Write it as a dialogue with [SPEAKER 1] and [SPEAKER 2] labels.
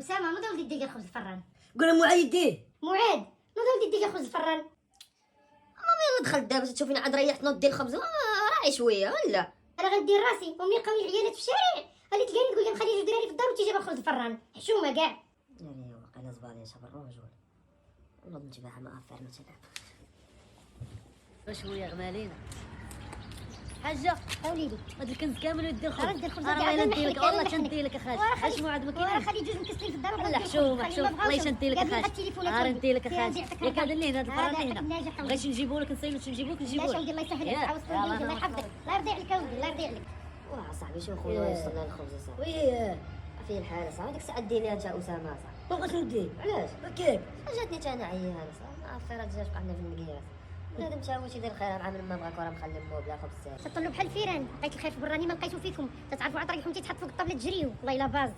[SPEAKER 1] اسامه نوض ولدي دير الخبز الفران.
[SPEAKER 2] قول لهم معايد ديه.
[SPEAKER 1] معاد نوض ولدي دير الخبز الفران.
[SPEAKER 3] ماما يلا دخلت دابا تشوفيني عاد ريحت نوض دير الخبز راعي شويه ولا.
[SPEAKER 1] انا غندير راسي وملي لقاوني العيالات في الشارع غادي تلقاني تقول لي نخلي جوج دراري في الدار وتيجي جاب الخبز الفران. حشومه كاع.
[SPEAKER 3] يعني واقيلا زبالين شاب الرجل نوض نتبعها مع افار مثلا
[SPEAKER 2] شويه غمالين حاجه
[SPEAKER 1] وليدي
[SPEAKER 2] هاد الكنز كامل ودير الخبز.
[SPEAKER 1] راه دير الخبز
[SPEAKER 2] راه
[SPEAKER 1] كاع
[SPEAKER 2] ندير لك والله تندير لك اخاك اش موعد ما
[SPEAKER 1] وراه
[SPEAKER 2] كاينش.
[SPEAKER 1] خلي جوج مكسلين في الدار
[SPEAKER 2] لا حشومه الله يشنتي لك اخاك. ندير لك اخاك ياك هذا اللي هنا هذا الفران اللي هنا بغيتي نجيبو لك نسيلو نجيبو لك نجيبو
[SPEAKER 1] لا
[SPEAKER 2] لك.
[SPEAKER 1] ولدي الله يسهل عليك عاوز تقول الله يحفظك الله يرضي عليك ولدي الله يرضي عليك.
[SPEAKER 3] واه صاحبي شو خويا وصلنا للخبز صاحبي.
[SPEAKER 2] وي
[SPEAKER 3] فين الحال صاحبي ديك الساعه ديري انت اسامه صاحبي.
[SPEAKER 2] ما بغيتش ندير
[SPEAKER 3] علاش؟
[SPEAKER 2] كيف
[SPEAKER 3] جاتني حتى انا عيانه صاحبي الفيرات جات بقى عندنا في المقياس. بنادم تا هو تيدير الخير عامل ما بغاك وراه مخلي مو بلا خبز ساهل.
[SPEAKER 1] تطلوا بحال الفيران لقيت الخير في براني ما لقيتو فيكم تتعرفوا عاد رايحين تيتحطوا في الطابله تجريو والله الا باز.